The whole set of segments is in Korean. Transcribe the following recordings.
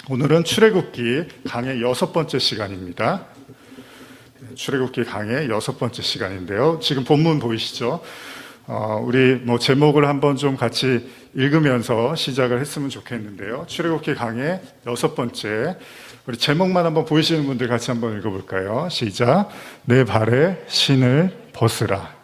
오늘은 출애굽기 강의 6번째 시간입니다. 출애굽기 강의 6번째 시간인데요. 지금 본문 보이시죠? 우리 제목을 한번 좀 같이 읽으면서 시작을 했으면 좋겠는데요. 출애굽기 강의 6번째, 우리 제목만 한번 보이시는 분들 같이 한번 읽어볼까요? 시작. 내 발에 신을 벗으라.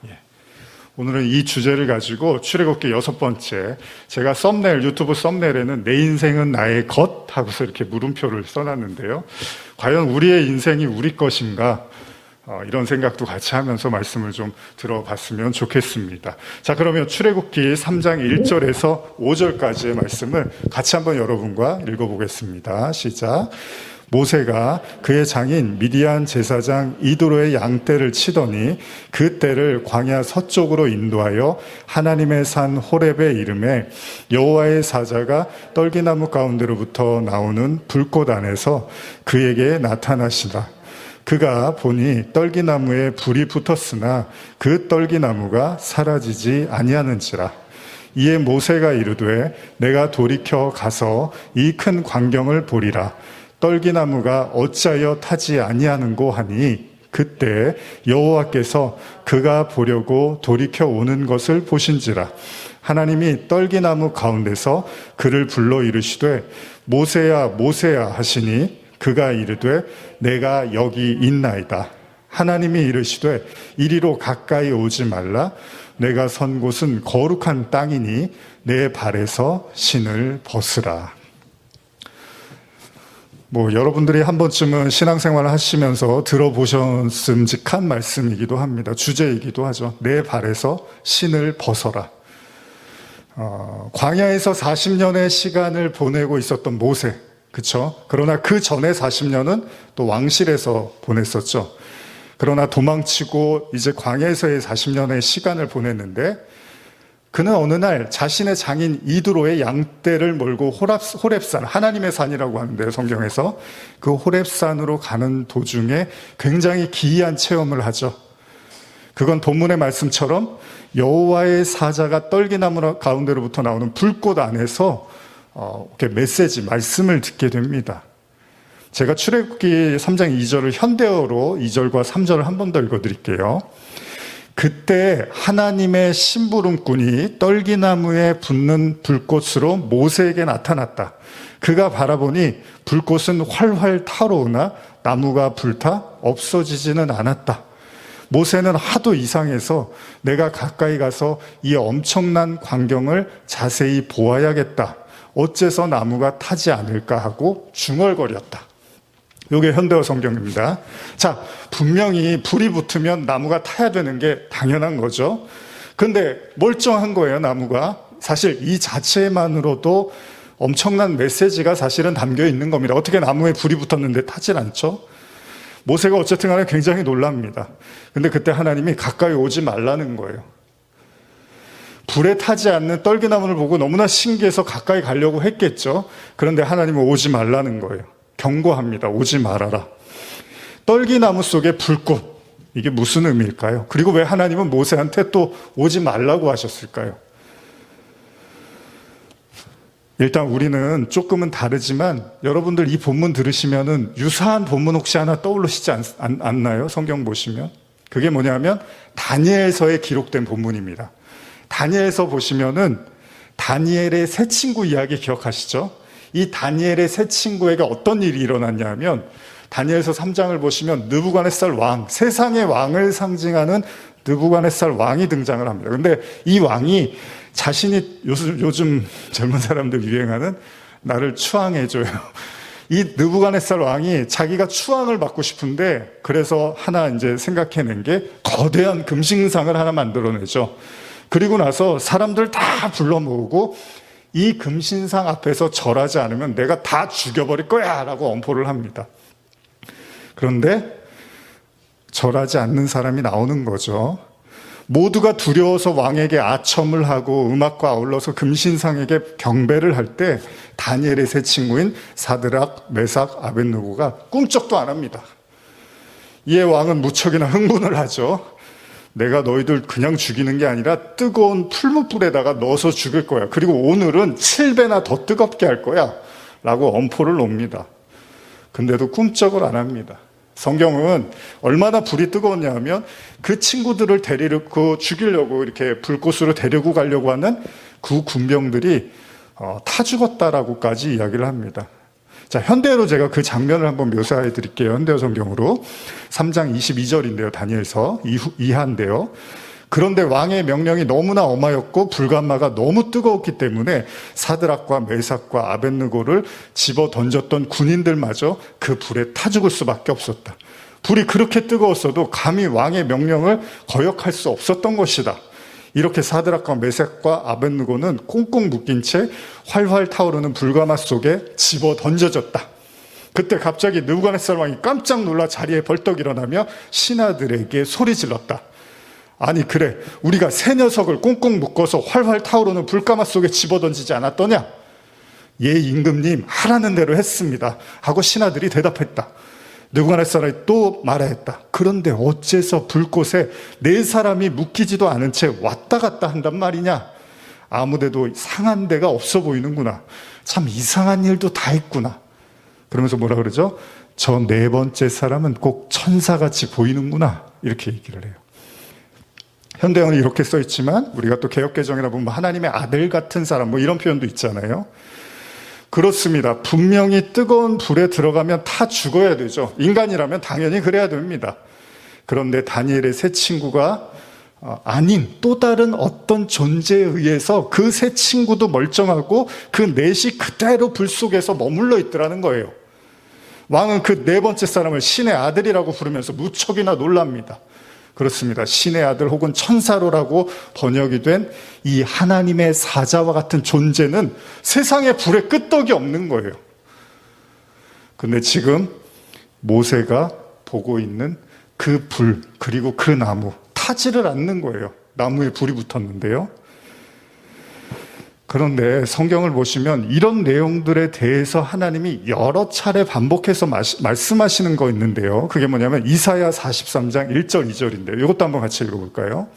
오늘은 이 주제를 가지고 출애굽기 6번째, 제가 유튜브 썸네일에는 내 인생은 나의 것 하고서 이렇게 물음표를 써놨는데요. 과연 우리의 인생이 우리 것인가? 이런 생각도 같이 하면서 말씀을 좀 들어봤으면 좋겠습니다. 자, 그러면 출애굽기 3장 1절에서 5절까지의 말씀을 같이 한번 여러분과 읽어보겠습니다. 시작. 모세가 그의 장인 미디안 제사장 이도로의 양떼를 치더니 그 떼를 광야 서쪽으로 인도하여 하나님의 산 호렙에 이르매 여호와의 사자가 떨기나무 가운데로부터 나오는 불꽃 안에서 그에게 나타나시다. 그가 보니 떨기나무에 불이 붙었으나 그 떨기나무가 사라지지 아니하는지라. 이에 모세가 이르되 내가 돌이켜 가서 이 큰 광경을 보리라. 떨기나무가 어찌하여 타지 아니하는고 하니 그때 여호와께서 그가 보려고 돌이켜 오는 것을 보신지라. 하나님이 떨기나무 가운데서 그를 불러 이르시되 모세야 모세야 하시니 그가 이르되 내가 여기 있나이다. 하나님이 이르시되 이리로 가까이 오지 말라. 내가 선 곳은 거룩한 땅이니 내 발에서 신을 벗으라. 여러분들이 한 번쯤은 신앙생활을 하시면서 들어보셨음직한 말씀이기도 합니다. 주제이기도 하죠. 내 발에서 신을 벗어라. 광야에서 40년의 시간을 보내고 있었던 모세, 그쵸? 그러나 그 전에 40년은 또 왕실에서 보냈었죠. 그러나 도망치고 이제 광야에서의 40년의 시간을 보냈는데 그는 어느 날 자신의 장인 이드로의 양떼를 몰고 호렙산, 하나님의 산이라고 하는데요, 성경에서. 그 호렙산으로 가는 도중에 굉장히 기이한 체험을 하죠. 그건 본문의 말씀처럼 여호와의 사자가 떨기나무 가운데로부터 나오는 불꽃 안에서 이렇게 말씀을 듣게 됩니다. 제가 출애굽기 3장 2절을 현대어로 2절과 3절을 한 번 더 읽어드릴게요. 그때 하나님의 심부름꾼이 떨기나무에 붙는 불꽃으로 모세에게 나타났다. 그가 바라보니 불꽃은 활활 타오르나 나무가 불타 없어지지는 않았다. 모세는 하도 이상해서 내가 가까이 가서 이 엄청난 광경을 자세히 보아야겠다. 어째서 나무가 타지 않을까 하고 중얼거렸다. 이게 현대어 성경입니다. 자, 분명히 불이 붙으면 나무가 타야 되는 게 당연한 거죠. 근데 멀쩡한 거예요, 나무가. 사실 이 자체만으로도 엄청난 메시지가 사실은 담겨 있는 겁니다. 어떻게 나무에 불이 붙었는데 타질 않죠? 모세가 어쨌든 간에 굉장히 놀랍니다. 근데 그때 하나님이 가까이 오지 말라는 거예요. 불에 타지 않는 떨기나무를 보고 너무나 신기해서 가까이 가려고 했겠죠. 그런데 하나님은 오지 말라는 거예요. 경고합니다. 오지 말아라. 떨기나무 속에 불꽃. 이게 무슨 의미일까요? 그리고 왜 하나님은 모세한테 또 오지 말라고 하셨을까요? 일단 우리는 조금은 다르지만 여러분들 이 본문 들으시면은 유사한 본문 혹시 하나 떠오르시지 않나요? 성경 보시면. 그게 뭐냐면 다니엘서에 기록된 본문입니다. 다니엘서 보시면은 다니엘의 세 친구 이야기 기억하시죠? 이 다니엘의 세 친구에게 어떤 일이 일어났냐면 다니엘서 3장을 보시면 느부갓네살 왕, 세상의 왕을 상징하는 느부갓네살 왕이 등장을 합니다. 그런데 이 왕이 자신이 요즘 젊은 사람들 유행하는 나를 추앙해줘요. 이 느부갓네살 왕이 자기가 추앙을 받고 싶은데 그래서 하나 이제 생각해낸 게 거대한 금신상을 하나 만들어내죠. 그리고 나서 사람들 다 불러 모으고 이 금신상 앞에서 절하지 않으면 내가 다 죽여버릴 거야 라고 엄포를 합니다. 그런데 절하지 않는 사람이 나오는 거죠. 모두가 두려워서 왕에게 아첨을 하고 음악과 아울러서 금신상에게 경배를 할 때 다니엘의 세 친구인 사드락, 메삭, 아벳느고가 꿈쩍도 안 합니다. 이에 왕은 무척이나 흥분을 하죠. 내가 너희들 그냥 죽이는 게 아니라 뜨거운 풀무불에다가 넣어서 죽일 거야. 그리고 오늘은 7배나 더 뜨겁게 할 거야. 라고 엄포를 놓습니다. 근데도 꿈쩍을 안 합니다. 성경은 얼마나 불이 뜨거웠냐 하면 그 친구들을 데리고 죽이려고 이렇게 불꽃으로 데리고 가려고 하는 그 군병들이 타 죽었다라고까지 이야기를 합니다. 자, 현대어로 제가 그 장면을 한번 묘사해 드릴게요. 현대어 성경으로 3장 22절인데요. 다니엘서 이하인데요. 그런데 왕의 명령이 너무나 엄하였고 불감마가 너무 뜨거웠기 때문에 사드락과 메삭과 아벳느고를 집어 던졌던 군인들마저 그 불에 타 죽을 수밖에 없었다. 불이 그렇게 뜨거웠어도 감히 왕의 명령을 거역할 수 없었던 것이다. 이렇게 사드락과 메삭과 아벳느고는 꽁꽁 묶인 채 활활 타오르는 불가마 속에 집어 던져졌다. 그때 갑자기 느부갓네살 왕이 깜짝 놀라 자리에 벌떡 일어나며 신하들에게 소리 질렀다. 아니 그래, 우리가 새 녀석을 꽁꽁 묶어서 활활 타오르는 불가마 속에 집어던지지 않았더냐? 예, 임금님, 하라는 대로 했습니다 하고 신하들이 대답했다. 느부갓네살이 또 말하였다. 그런데 어째서 불꽃에 네 사람이 묶이지도 않은 채 왔다 갔다 한단 말이냐? 아무데도 상한 데가 없어 보이는구나. 참 이상한 일도 다 했구나. 그러면서 뭐라 그러죠? 저 네 번째 사람은 꼭 천사같이 보이는구나. 이렇게 얘기를 해요. 현대어는 이렇게 써 있지만 우리가 또 개역개정이라 보면 하나님의 아들 같은 사람 뭐 이런 표현도 있잖아요. 그렇습니다. 분명히 뜨거운 불에 들어가면 다 죽어야 되죠. 인간이라면 당연히 그래야 됩니다. 그런데 다니엘의 세 친구가 아닌 또 다른 어떤 존재에 의해서 그 세 친구도 멀쩡하고 그 넷이 그대로 불 속에서 머물러 있더라는 거예요. 왕은 그 네 번째 사람을 신의 아들이라고 부르면서 무척이나 놀랍니다. 그렇습니다. 신의 아들 혹은 천사로라고 번역이 된 이 하나님의 사자와 같은 존재는 세상에 불에 끄떡이 없는 거예요. 근데 지금 모세가 보고 있는 그 불, 그리고 그 나무, 타지를 않는 거예요. 나무에 불이 붙었는데요. 그런데 성경을 보시면 이런 내용들에 대해서 하나님이 여러 차례 반복해서 말씀하시는 거 있는데요. 그게 뭐냐면 이사야 43장 1절 2절인데요. 이것도 한번 같이 읽어볼까요?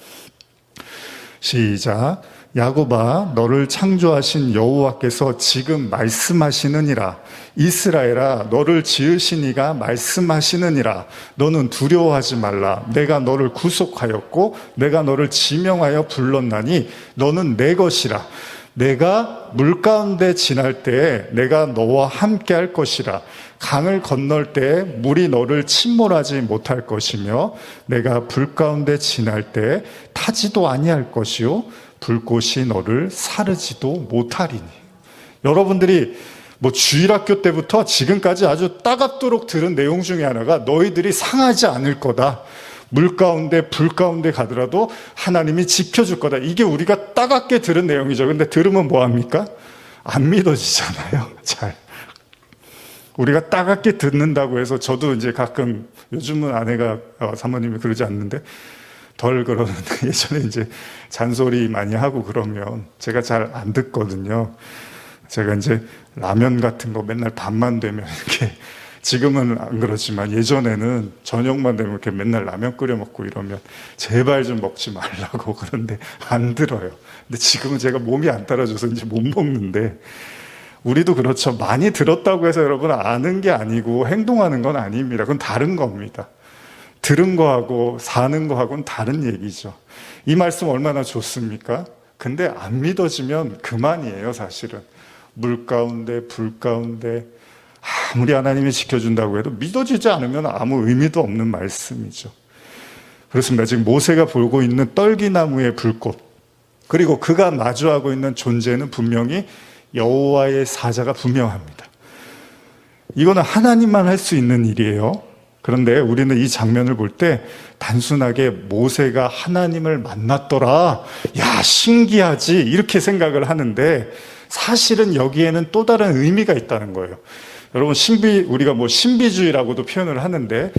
시작. 야곱아, 너를 창조하신 여호와께서 지금 말씀하시느니라. 이스라엘아, 너를 지으신 이가 말씀하시느니라. 너는 두려워하지 말라. 내가 너를 구속하였고 내가 너를 지명하여 불렀나니 너는 내 것이라. 내가 물 가운데 지날 때에 내가 너와 함께 할 것이라. 강을 건널 때에 물이 너를 침몰하지 못할 것이며 내가 불 가운데 지날 때에 타지도 아니할 것이요 불꽃이 너를 사르지도 못하리니. 여러분들이 뭐 주일학교 때부터 지금까지 아주 따갑도록 들은 내용 중에 하나가 너희들이 상하지 않을 거다. 물 가운데 불 가운데 가더라도 하나님이 지켜줄 거다. 이게 우리가 따갑게 들은 내용이죠. 근데 들으면 뭐합니까? 안 믿어지잖아요. 잘. 우리가 따갑게 듣는다고 해서 저도 이제 가끔 요즘은 아내가 사모님이 그러지 않는데 덜 그러는데 예전에 이제 잔소리 많이 하고 그러면 제가 잘 안 듣거든요. 제가 이제 라면 같은 거 맨날 밤만 되면 이렇게 지금은 안 그렇지만 예전에는 저녁만 되면 이렇게 맨날 라면 끓여 먹고 이러면 제발 좀 먹지 말라고 그런데 안 들어요. 근데 지금은 제가 몸이 안 따라줘서 이제 못 먹는데 우리도 그렇죠. 많이 들었다고 해서 여러분 아는 게 아니고 행동하는 건 아닙니다. 그건 다른 겁니다. 들은 거하고 사는 거하고는 다른 얘기죠. 이 말씀 얼마나 좋습니까? 근데 안 믿어지면 그만이에요, 사실은. 물 가운데, 불 가운데 아무리 하나님이 지켜준다고 해도 믿어지지 않으면 아무 의미도 없는 말씀이죠. 그렇습니다. 지금 모세가 보고 있는 떨기나무의 불꽃, 그리고 그가 마주하고 있는 존재는 분명히 여호와의 사자가 분명합니다. 이거는 하나님만 할 수 있는 일이에요. 그런데 우리는 이 장면을 볼 때 단순하게 모세가 하나님을 만났더라, 야 신기하지, 이렇게 생각을 하는데 사실은 여기에는 또 다른 의미가 있다는 거예요. 여러분 우리가 뭐 신비주의라고도 표현을 하는데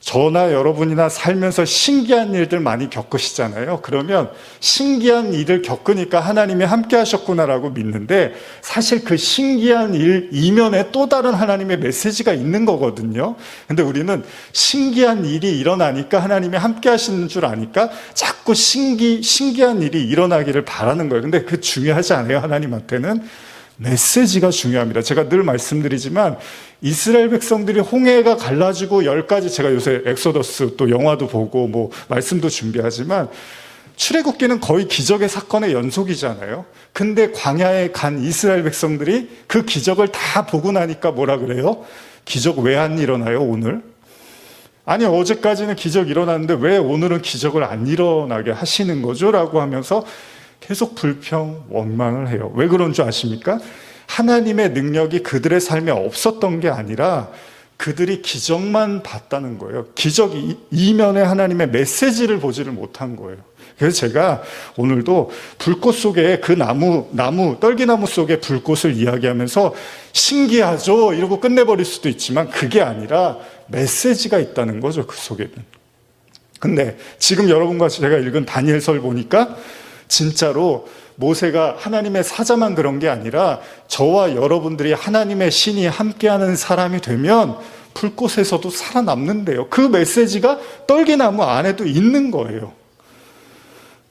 저나 여러분이나 살면서 신기한 일들 많이 겪으시잖아요. 그러면 신기한 일을 겪으니까 하나님이 함께 하셨구나라고 믿는데 사실 그 신기한 일 이면에 또 다른 하나님의 메시지가 있는 거거든요. 근데 우리는 신기한 일이 일어나니까 하나님이 함께 하시는 줄 아니까 자꾸 신기한 일이 일어나기를 바라는 거예요. 근데 그 중요하지 않아요, 하나님한테는. 메시지가 중요합니다. 제가 늘 말씀드리지만 이스라엘 백성들이 홍해가 갈라지고 10가지, 제가 요새 엑소더스 또 영화도 보고 뭐 말씀도 준비하지만 출애굽기는 거의 기적의 사건의 연속이잖아요. 근데 광야에 간 이스라엘 백성들이 그 기적을 다 보고 나니까 뭐라 그래요? 기적 왜 안 일어나요, 오늘? 아니, 어제까지는 기적 일어났는데 왜 오늘은 기적을 안 일어나게 하시는 거죠? 라고 하면서 계속 불평, 원망을 해요. 왜 그런 줄 아십니까? 하나님의 능력이 그들의 삶에 없었던 게 아니라 그들이 기적만 봤다는 거예요. 기적 이면에 하나님의 메시지를 보지를 못한 거예요. 그래서 제가 오늘도 불꽃 속에 그 떨기나무 속에 불꽃을 이야기하면서 신기하죠? 이러고 끝내버릴 수도 있지만 그게 아니라 메시지가 있다는 거죠, 그 속에는. 근데 지금 여러분과 제가 읽은 다니엘서를 보니까 진짜로 모세가 하나님의 사자만 그런 게 아니라 저와 여러분들이 하나님의 신이 함께하는 사람이 되면 불꽃에서도 살아남는데요. 그 메시지가 떨기나무 안에도 있는 거예요.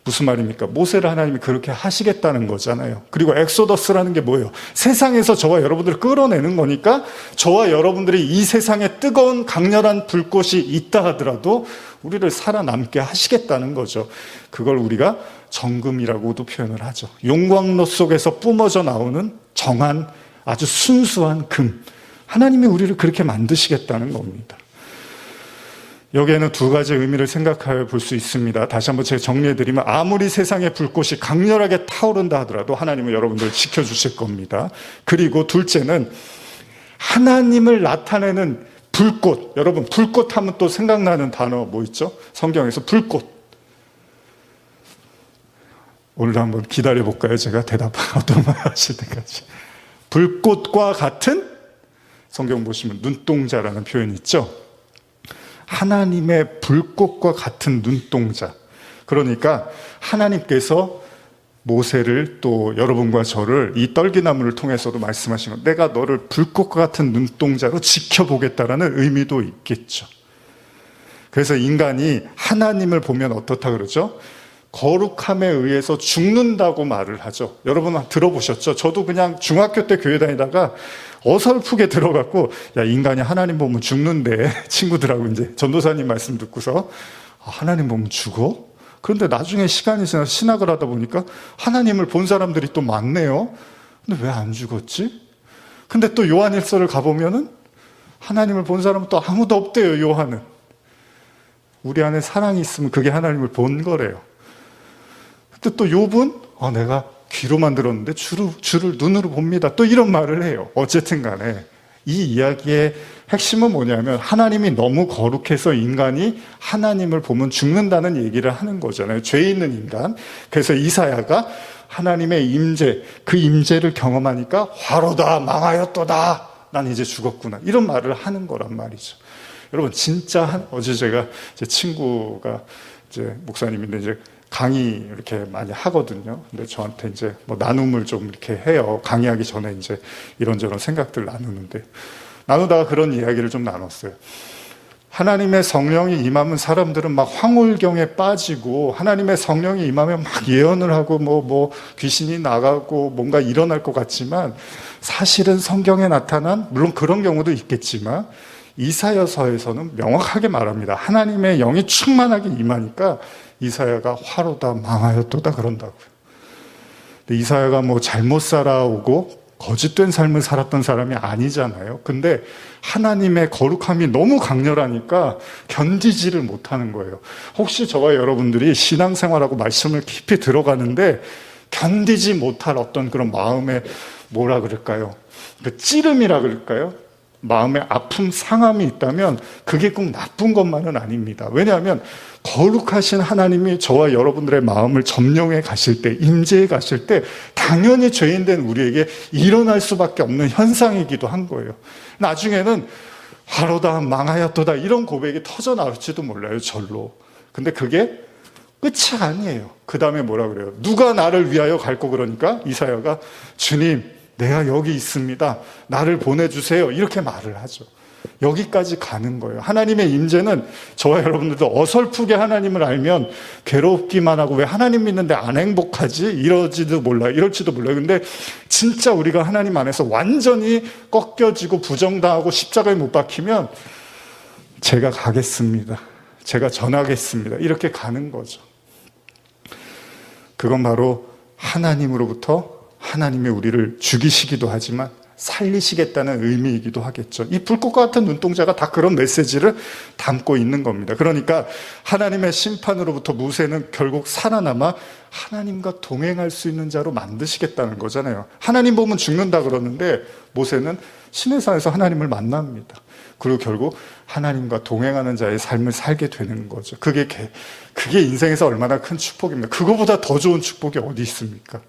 무슨 말입니까? 모세를 하나님이 그렇게 하시겠다는 거잖아요. 그리고 엑소더스라는 게 뭐예요? 세상에서 저와 여러분들을 끌어내는 거니까 저와 여러분들이 이 세상에 뜨거운 강렬한 불꽃이 있다 하더라도 우리를 살아남게 하시겠다는 거죠. 그걸 우리가 정금이라고도 표현을 하죠. 용광로 속에서 뿜어져 나오는 정한 아주 순수한 금. 하나님이 우리를 그렇게 만드시겠다는 겁니다. 여기에는 두 가지 의미를 생각해 볼 수 있습니다. 다시 한번 제가 정리해드리면 아무리 세상의 불꽃이 강렬하게 타오른다 하더라도 하나님은 여러분들을 지켜주실 겁니다. 그리고 둘째는 하나님을 나타내는 불꽃. 여러분, 불꽃 하면 또 생각나는 단어 뭐 있죠? 성경에서 불꽃. 오늘도 한번 기다려볼까요? 제가 어떤 말 하실 때까지. 불꽃과 같은, 성경 보시면 눈동자라는 표현이 있죠? 하나님의 불꽃과 같은 눈동자. 그러니까 하나님께서 모세를 또 여러분과 저를 이 떨기나무를 통해서도 말씀하시는, 내가 너를 불꽃과 같은 눈동자로 지켜보겠다라는 의미도 있겠죠. 그래서 인간이 하나님을 보면 어떻다 그러죠? 거룩함에 의해서 죽는다고 말을 하죠. 여러분 들어보셨죠? 저도 그냥 중학교 때 교회 다니다가 어설프게 들어갔고, 야, 인간이 하나님 보면 죽는데, 친구들하고 이제 전도사님 말씀 듣고서, 하나님 보면 죽어? 그런데 나중에 시간이 지나서 신학을 하다 보니까 하나님을 본 사람들이 또 많네요. 근데 왜 안 죽었지? 근데 또 요한일서를 가보면은 하나님을 본 사람은 또 아무도 없대요, 요한은. 우리 안에 사랑이 있으면 그게 하나님을 본 거래요. 근데 또 욥은 내가 귀로만 들었는데 주를 눈으로 봅니다. 또 이런 말을 해요. 어쨌든 간에 이 이야기의 핵심은 뭐냐면 하나님이 너무 거룩해서 인간이 하나님을 보면 죽는다는 얘기를 하는 거잖아요. 죄 있는 인간. 그래서 이사야가 하나님의 임재, 그 임재를 경험하니까 화로다, 망하였도다, 난 이제 죽었구나, 이런 말을 하는 거란 말이죠. 여러분, 진짜 어제 제가 제 친구가 이제 목사님인데 이제 강의 이렇게 많이 하거든요. 근데 저한테 이제 뭐 나눔을 좀 이렇게 해요. 강의하기 전에 이제 이런저런 생각들 나누는데, 나누다가 그런 이야기를 좀 나눴어요. 하나님의 성령이 임하면 사람들은 막 황홀경에 빠지고, 하나님의 성령이 임하면 막 예언을 하고 뭐 귀신이 나가고 뭔가 일어날 것 같지만, 사실은 성경에 나타난, 물론 그런 경우도 있겠지만 이사야서에서는 명확하게 말합니다. 하나님의 영이 충만하게 임하니까 이사야가 화로다, 망하였도다 그런다고요. 근데 이사야가 뭐 잘못 살아오고 거짓된 삶을 살았던 사람이 아니잖아요. 근데 하나님의 거룩함이 너무 강렬하니까 견디지를 못하는 거예요. 혹시 저와 여러분들이 신앙생활하고 말씀을 깊이 들어가는데 견디지 못할 어떤 그런 마음의 뭐라 그럴까요? 그 찌름이라 그럴까요? 마음의 아픔, 상함이 있다면 그게 꼭 나쁜 것만은 아닙니다. 왜냐하면 거룩하신 하나님이 저와 여러분들의 마음을 점령해 가실 때, 임재해 가실 때 당연히 죄인된 우리에게 일어날 수밖에 없는 현상이기도 한 거예요. 나중에는 화로다, 망하였도다 이런 고백이 터져 나올지도 몰라요, 절로. 근데 그게 끝이 아니에요. 그 다음에 뭐라 그래요? 누가 나를 위하여 갈고, 그러니까 이사야가 주님, 내가 여기 있습니다, 나를 보내주세요, 이렇게 말을 하죠. 여기까지 가는 거예요. 하나님의 임재는 저와 여러분들도 어설프게 하나님을 알면 괴롭기만 하고 왜 하나님 믿는데 안 행복하지? 이럴지도 몰라요. 근데 진짜 우리가 하나님 안에서 완전히 꺾여지고 부정당하고 십자가에 못 박히면 제가 가겠습니다. 제가 전하겠습니다. 이렇게 가는 거죠. 그건 바로 하나님으로부터 하나님이 우리를 죽이시기도 하지만 살리시겠다는 의미이기도 하겠죠. 이 불꽃과 같은 눈동자가 다 그런 메시지를 담고 있는 겁니다. 그러니까 하나님의 심판으로부터 모세는 결국 살아남아 하나님과 동행할 수 있는 자로 만드시겠다는 거잖아요. 하나님 보면 죽는다 그러는데 모세는 시내산에서 하나님을 만납니다. 그리고 결국 하나님과 동행하는 자의 삶을 살게 되는 거죠. 그게 인생에서 얼마나 큰 축복입니까? 그거보다 더 좋은 축복이 어디 있습니까?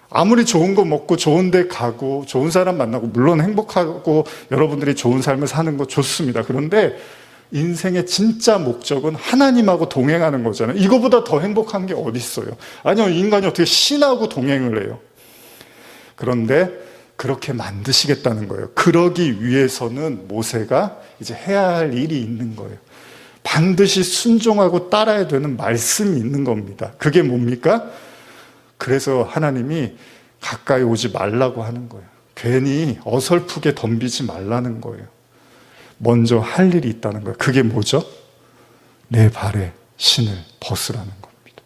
아무리 좋은 거 먹고 좋은 데 가고 좋은 사람 만나고 물론 행복하고 여러분들이 좋은 삶을 사는 거 좋습니다. 그런데 인생의 진짜 목적은 하나님하고 동행하는 거잖아요. 이거보다 더 행복한 게 어디 있어요? 아니요, 인간이 어떻게 신하고 동행을 해요? 그런데 그렇게 만드시겠다는 거예요. 그러기 위해서는 모세가 이제 해야 할 일이 있는 거예요. 반드시 순종하고 따라야 되는 말씀이 있는 겁니다. 그게 뭡니까? 그래서 하나님이 가까이 오지 말라고 하는 거예요. 괜히 어설프게 덤비지 말라는 거예요. 먼저 할 일이 있다는 거예요. 그게 뭐죠? 내 발에 신을 벗으라는 겁니다.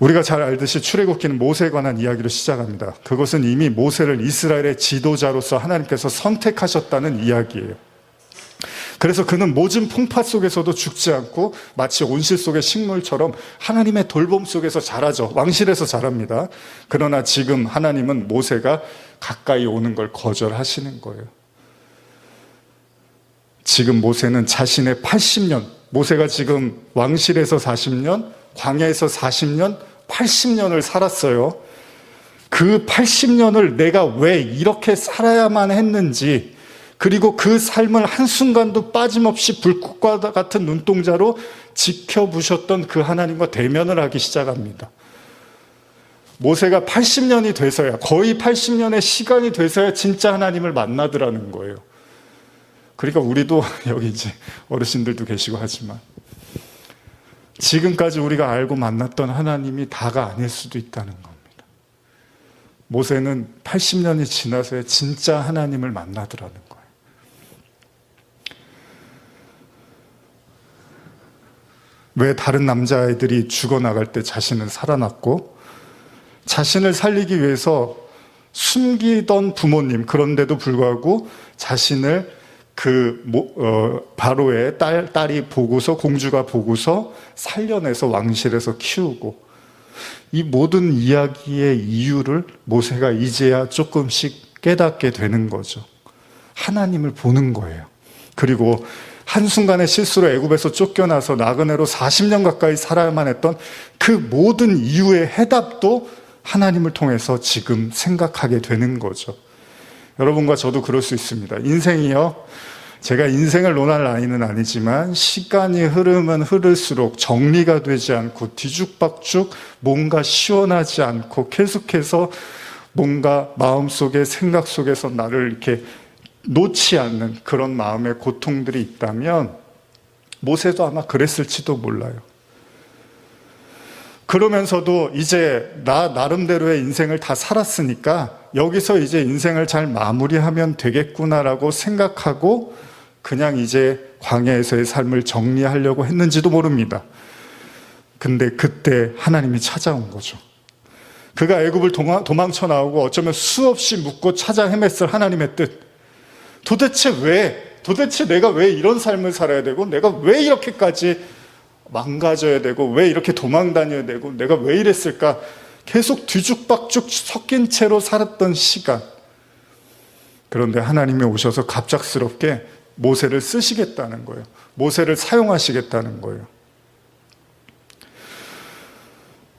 우리가 잘 알듯이 출애굽기는 모세에 관한 이야기로 시작합니다. 그것은 이미 모세를 이스라엘의 지도자로서 하나님께서 선택하셨다는 이야기예요. 그래서 그는 모진 풍파 속에서도 죽지 않고 마치 온실 속의 식물처럼 하나님의 돌봄 속에서 자라죠. 왕실에서 자랍니다. 그러나 지금 하나님은 모세가 가까이 오는 걸 거절하시는 거예요. 지금 모세는 자신의 80년, 모세가 지금 왕실에서 40년, 광야에서 40년, 80년을 살았어요. 그 80년을 내가 왜 이렇게 살아야만 했는지, 그리고 그 삶을 한순간도 빠짐없이 불꽃과 같은 눈동자로 지켜보셨던 그 하나님과 대면을 하기 시작합니다. 모세가 80년이 돼서야, 거의 80년의 시간이 돼서야 진짜 하나님을 만나더라는 거예요. 그러니까 우리도 여기 이제 어르신들도 계시고 하지만 지금까지 우리가 알고 만났던 하나님이 다가 아닐 수도 있다는 겁니다. 모세는 80년이 지나서야 진짜 하나님을 만나더라는 거예요. 왜 다른 남자아이들이 죽어나갈 때 자신은 살아났고 자신을 살리기 위해서 숨기던 부모님, 그런데도 불구하고 자신을 바로의 딸이 보고서, 공주가 보고서 살려내서 왕실에서 키우고, 이 모든 이야기의 이유를 모세가 이제야 조금씩 깨닫게 되는 거죠. 하나님을 보는 거예요. 그리고 한순간의 실수로 애굽에서 쫓겨나서 나그네로 40년 가까이 살아야만 했던 그 모든 이유의 해답도 하나님을 통해서 지금 생각하게 되는 거죠. 여러분과 저도 그럴 수 있습니다. 인생이요, 제가 인생을 논할 나이는 아니지만 시간이 흐르면 흐를수록 정리가 되지 않고 뒤죽박죽 뭔가 시원하지 않고 계속해서 뭔가 마음속에 생각 속에서 나를 이렇게 놓지 않는 그런 마음의 고통들이 있다면 모세도 아마 그랬을지도 몰라요. 그러면서도 이제 나 나름대로의 인생을 다 살았으니까 여기서 이제 인생을 잘 마무리하면 되겠구나라고 생각하고 그냥 이제 광야에서의 삶을 정리하려고 했는지도 모릅니다. 근데 그때 하나님이 찾아온 거죠. 그가 애굽을 도망쳐 나오고 어쩌면 수없이 묻고 찾아 헤맸을 하나님의 뜻. 도대체 내가 왜 이런 삶을 살아야 되고 내가 왜 이렇게까지 망가져야 되고 왜 이렇게 도망 다녀야 되고 내가 왜 이랬을까? 계속 뒤죽박죽 섞인 채로 살았던 시간. 그런데 하나님이 오셔서 갑작스럽게 모세를 쓰시겠다는 거예요. 모세를 사용하시겠다는 거예요.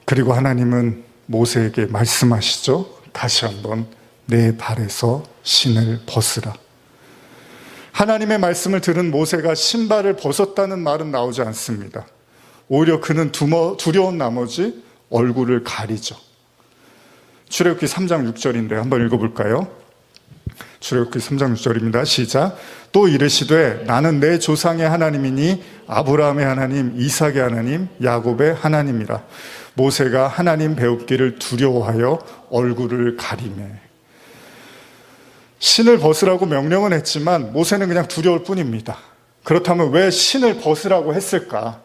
그리고 하나님은 모세에게 말씀하시죠. 다시 한번 내 발에서 신을 벗으라. 하나님의 말씀을 들은 모세가 신발을 벗었다는 말은 나오지 않습니다. 오히려 그는 두려운 나머지 얼굴을 가리죠. 출애굽기 3장 6절인데 한번 읽어볼까요? 출애굽기 3장 6절입니다. 시작. 또 이르시되 나는 내 조상의 하나님이니 아브라함의 하나님, 이삭의 하나님, 야곱의 하나님이라. 모세가 하나님 배웁기를 두려워하여 얼굴을 가리매. 신을 벗으라고 명령은 했지만 모세는 그냥 두려울 뿐입니다. 그렇다면 왜 신을 벗으라고 했을까?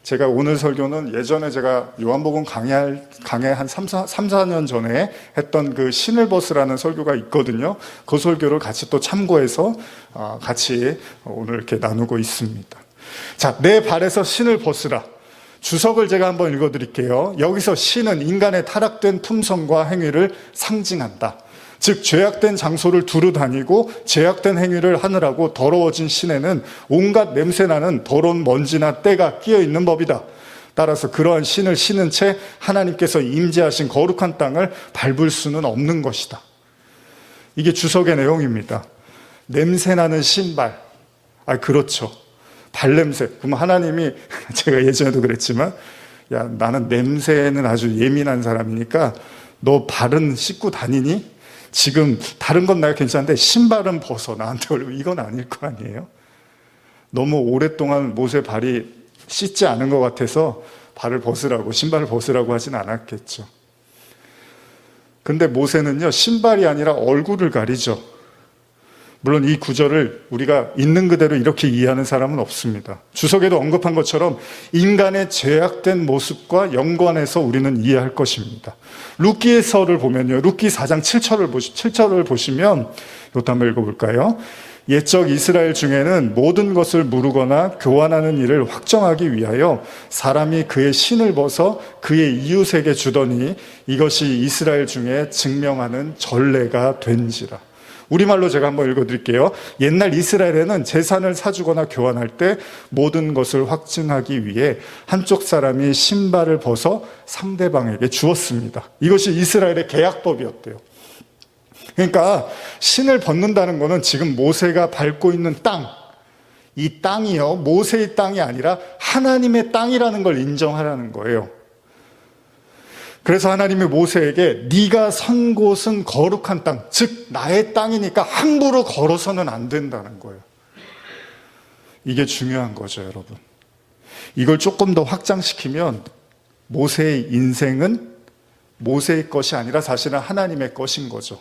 제가 오늘 설교는 예전에 제가 요한복음 강해 한 3, 4년 전에 했던 그 신을 벗으라는 설교가 있거든요. 그 설교를 같이 또 참고해서 같이 오늘 이렇게 나누고 있습니다. 자, 내 발에서 신을 벗으라. 주석을 제가 한번 읽어드릴게요. 여기서 신은 인간의 타락된 품성과 행위를 상징한다. 즉 죄악된 장소를 두루 다니고 죄악된 행위를 하느라고 더러워진 신에는 온갖 냄새나는 더러운 먼지나 때가 끼어있는 법이다. 따라서 그러한 신을 신은 채 하나님께서 임재하신 거룩한 땅을 밟을 수는 없는 것이다. 이게 주석의 내용입니다. 냄새나는 신발. 그렇죠. 발냄새. 그럼 하나님이 제가 예전에도 그랬지만 야, 나는 냄새는 아주 예민한 사람이니까 너 발은 씻고 다니니? 지금 다른 건 내가 괜찮은데 신발은 벗어. 나한테 올리고 이건 아닐 거 아니에요? 너무 오랫동안 모세 발이 씻지 않은 것 같아서 발을 벗으라고, 신발을 벗으라고 하진 않았겠죠. 근데 모세는요, 신발이 아니라 얼굴을 가리죠. 물론 이 구절을 우리가 있는 그대로 이렇게 이해하는 사람은 없습니다. 주석에도 언급한 것처럼 인간의 죄악된 모습과 연관해서 우리는 이해할 것입니다. 룻기서를 보면요. 룻기 4장 7절을 보시면 이것도 한번 읽어볼까요? 옛적 이스라엘 중에는 모든 것을 무르거나 교환하는 일을 확정하기 위하여 사람이 그의 신을 벗어 그의 이웃에게 주더니 이것이 이스라엘 중에 증명하는 전례가 된지라. 우리말로 제가 한번 읽어드릴게요. 옛날 이스라엘에는 재산을 사주거나 교환할 때 모든 것을 확증하기 위해 한쪽 사람이 신발을 벗어 상대방에게 주었습니다. 이것이 이스라엘의 계약법이었대요. 그러니까 신을 벗는다는 것은 지금 모세가 밟고 있는 땅, 이 땅이요, 모세의 땅이 아니라 하나님의 땅이라는 걸 인정하라는 거예요. 그래서 하나님이 모세에게 네가 선 곳은 거룩한 땅, 즉 나의 땅이니까 함부로 걸어서는 안 된다는 거예요. 이게 중요한 거죠, 여러분. 이걸 조금 더 확장시키면 모세의 인생은 모세의 것이 아니라 사실은 하나님의 것인 거죠.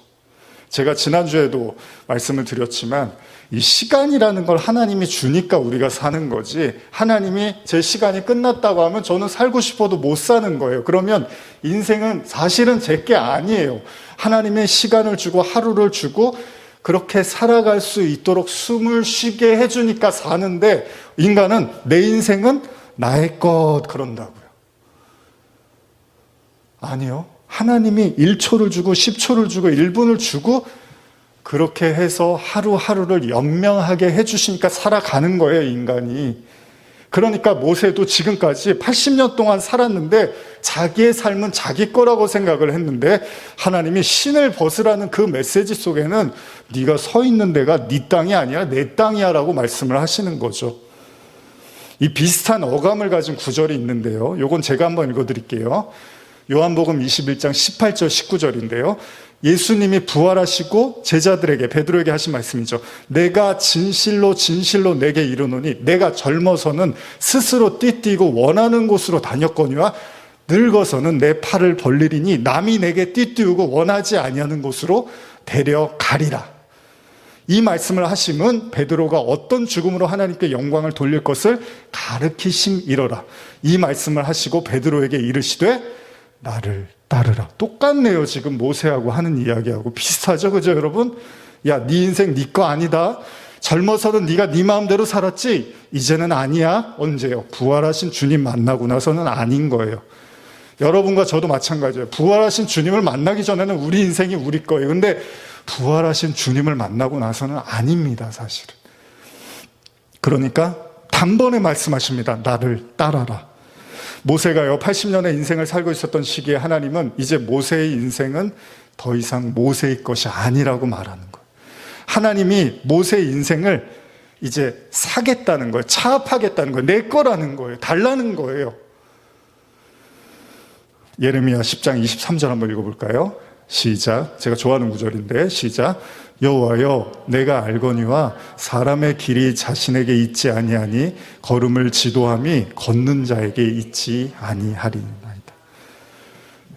제가 지난주에도 말씀을 드렸지만 이 시간이라는 걸 하나님이 주니까 우리가 사는 거지, 하나님이 제 시간이 끝났다고 하면 저는 살고 싶어도 못 사는 거예요. 그러면 인생은 사실은 제 게 아니에요. 하나님의 시간을 주고 하루를 주고 그렇게 살아갈 수 있도록 숨을 쉬게 해주니까 사는데, 인간은 내 인생은 나의 것 그런다고요. 아니요. 하나님이 1초를 주고 10초를 주고 1분을 주고 그렇게 해서 하루하루를 연명하게 해주시니까 살아가는 거예요, 인간이. 그러니까 모세도 지금까지 80년 동안 살았는데 자기의 삶은 자기 거라고 생각을 했는데 하나님이 신을 벗으라는 그 메시지 속에는 네가 서 있는 데가 네 땅이 아니라 내 땅이야 라고 말씀을 하시는 거죠. 이 비슷한 어감을 가진 구절이 있는데요. 이건 제가 한번 읽어드릴게요. 요한복음 21장 18절 19절인데요. 예수님이 부활하시고 제자들에게, 베드로에게 하신 말씀이죠. 내가 진실로 진실로 내게 이르노니 내가 젊어서는 스스로 띠뛰고 원하는 곳으로 다녔거니와 늙어서는 내 팔을 벌리리니 남이 내게 띠뛰고 원하지 아니하는 곳으로 데려가리라. 이 말씀을 하심은 베드로가 어떤 죽음으로 하나님께 영광을 돌릴 것을 가르치심이로라. 이 말씀을 하시고 베드로에게 이르시되 나를 따르라. 똑같네요. 지금 모세하고 하는 이야기하고 비슷하죠, 그죠, 여러분? 야, 네 인생 네 거 아니다. 젊어서는 네가 네 마음대로 살았지. 이제는 아니야. 언제요? 부활하신 주님 만나고 나서는 아닌 거예요. 여러분과 저도 마찬가지예요. 부활하신 주님을 만나기 전에는 우리 인생이 우리 거예요. 근데 부활하신 주님을 만나고 나서는 아닙니다, 사실은. 그러니까 단번에 말씀하십니다. 나를 따라라. 모세가요, 80년의 인생을 살고 있었던 시기에 하나님은 이제 모세의 인생은 더 이상 모세의 것이 아니라고 말하는 거예요. 하나님이 모세의 인생을 이제 사겠다는 거예요. 차압하겠다는 거예요. 내 거라는 거예요. 달라는 거예요. 예레미야 10장 23절 한번 읽어볼까요? 시작. 제가 좋아하는 구절인데 시작. 여호와여 내가 알거니와 사람의 길이 자신에게 있지 아니하니 걸음을 지도함이 걷는 자에게 있지 아니하리나이다.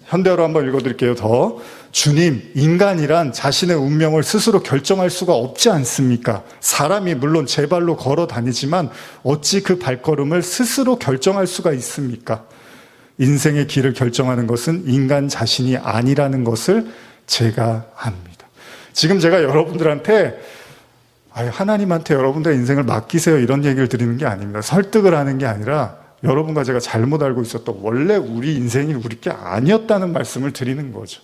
현대어로 한번 읽어드릴게요. 더. 주님, 인간이란 자신의 운명을 스스로 결정할 수가 없지 않습니까? 사람이 물론 제 발로 걸어 다니지만 어찌 그 발걸음을 스스로 결정할 수가 있습니까? 인생의 길을 결정하는 것은 인간 자신이 아니라는 것을 제가 압니다. 지금 제가 여러분들한테 하나님한테 여러분들의 인생을 맡기세요 이런 얘기를 드리는 게 아닙니다. 설득을 하는 게 아니라 여러분과 제가 잘못 알고 있었던 원래 우리 인생이 우리 게 아니었다는 말씀을 드리는 거죠.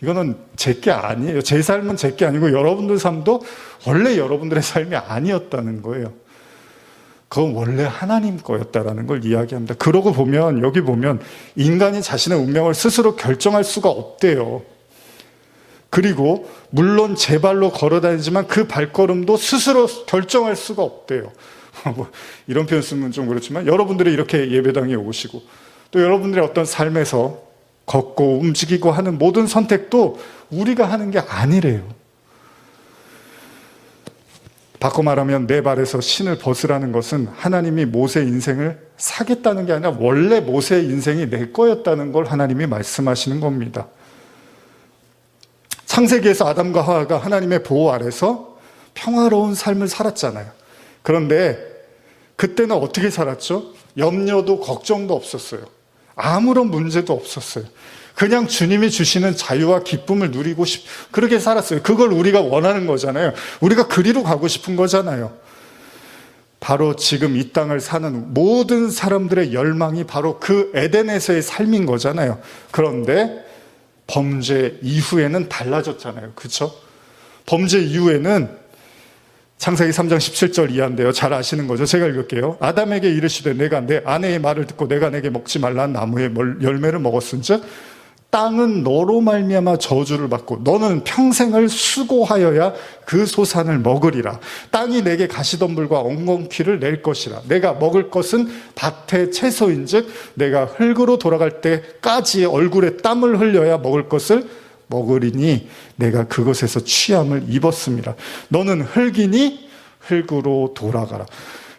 이거는 제 게 아니에요. 제 삶은 제 게 아니고 여러분들 삶도 원래 여러분들의 삶이 아니었다는 거예요. 그건 원래 하나님 거였다라는 걸 이야기합니다. 그러고 보면 여기 보면 인간이 자신의 운명을 스스로 결정할 수가 없대요. 그리고 물론 제 발로 걸어다니지만 그 발걸음도 스스로 결정할 수가 없대요. 이런 표현 쓰면 좀 그렇지만 여러분들이 이렇게 예배당에 오시고 또 여러분들의 어떤 삶에서 걷고 움직이고 하는 모든 선택도 우리가 하는 게 아니래요. 바꿔 말하면 내 발에서 신을 벗으라는 것은 하나님이 모세 인생을 사겠다는 게 아니라 원래 모세의 인생이 내 거였다는 걸 하나님이 말씀하시는 겁니다. 창세기에서 아담과 하와가 하나님의 보호 아래서 평화로운 삶을 살았잖아요. 그런데 그때는 어떻게 살았죠? 염려도 걱정도 없었어요. 아무런 문제도 없었어요. 그냥 주님이 주시는 자유와 기쁨을 누리고 그렇게 살았어요. 그걸 우리가 원하는 거잖아요. 우리가 그리로 가고 싶은 거잖아요. 바로 지금 이 땅을 사는 모든 사람들의 열망이 바로 그 에덴에서의 삶인 거잖아요. 그런데 범죄 이후에는 달라졌잖아요. 그렇죠? 범죄 이후에는 창세기 3장 17절 이하인데요. 잘 아시는 거죠? 제가 읽을게요. 아담에게 이르시되 내가 내 아내의 말을 듣고 내가 내게 먹지 말라는 나무의 열매를 먹었은즉 땅은 너로 말미암아 저주를 받고 너는 평생을 수고하여야 그 소산을 먹으리라. 땅이 내게 가시덤불과 엉겅퀴를 낼 것이라. 내가 먹을 것은 밭의 채소인즉 내가 흙으로 돌아갈 때까지 얼굴에 땀을 흘려야 먹을 것을 먹으리니 내가 그것에서 취함을 입었습니다. 너는 흙이니 흙으로 돌아가라.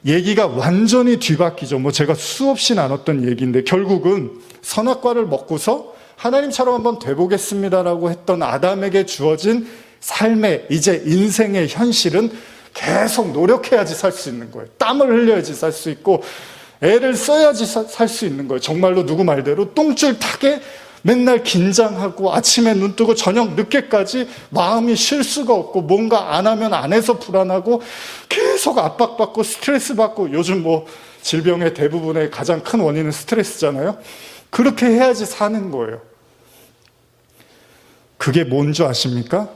얘기가 완전히 뒤바뀌죠. 제가 수없이 나눴던 얘기인데 결국은 선악과를 먹고서 하나님처럼 한번 돼보겠습니다라고 했던 아담에게 주어진 삶의 이제 인생의 현실은 계속 노력해야지 살 수 있는 거예요. 땀을 흘려야지 살 수 있고 애를 써야지 살 수 있는 거예요. 정말로 누구 말대로 똥줄 타게 맨날 긴장하고 아침에 눈 뜨고 저녁 늦게까지 마음이 쉴 수가 없고 뭔가 안 하면 안에서 불안하고 계속 압박받고 스트레스 받고 요즘 질병의 대부분의 가장 큰 원인은 스트레스잖아요. 그렇게 해야지 사는 거예요. 그게 뭔 줄 아십니까?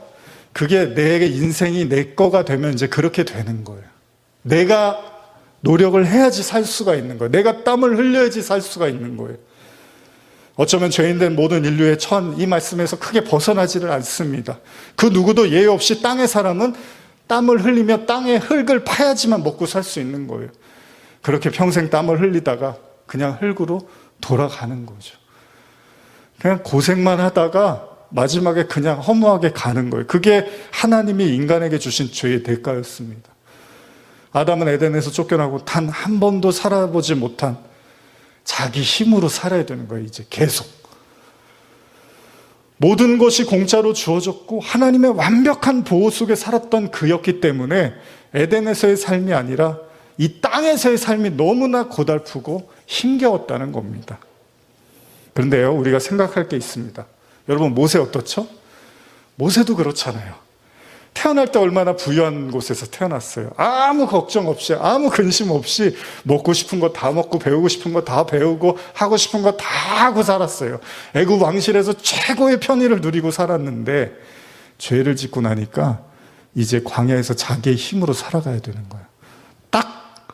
그게 내 인생이 내 거가 되면 이제 그렇게 되는 거예요. 내가 노력을 해야지 살 수가 있는 거예요. 내가 땀을 흘려야지 살 수가 있는 거예요. 어쩌면 죄인된 모든 인류에 처한 이 말씀에서 크게 벗어나지를 않습니다. 그 누구도 예외 없이 땅의 사람은 땀을 흘리며 땅의 흙을 파야지만 먹고 살 수 있는 거예요. 그렇게 평생 땀을 흘리다가 그냥 흙으로 돌아가는 거죠. 그냥 고생만 하다가 마지막에 그냥 허무하게 가는 거예요. 그게 하나님이 인간에게 주신 죄의 대가였습니다. 아담은 에덴에서 쫓겨나고 단 한 번도 살아보지 못한 자기 힘으로 살아야 되는 거예요. 이제 계속 모든 것이 공짜로 주어졌고 하나님의 완벽한 보호 속에 살았던 그였기 때문에 에덴에서의 삶이 아니라 이 땅에서의 삶이 너무나 고달프고 힘겨웠다는 겁니다. 그런데요, 우리가 생각할 게 있습니다. 여러분, 모세 어떻죠? 모세도 그렇잖아요. 태어날 때 얼마나 부유한 곳에서 태어났어요. 아무 걱정 없이, 아무 근심 없이 먹고 싶은 거 다 먹고 배우고 싶은 거 다 배우고 하고 싶은 거 다 하고 살았어요. 애굽 왕실에서 최고의 편의를 누리고 살았는데 죄를 짓고 나니까 이제 광야에서 자기의 힘으로 살아가야 되는 거예요. 딱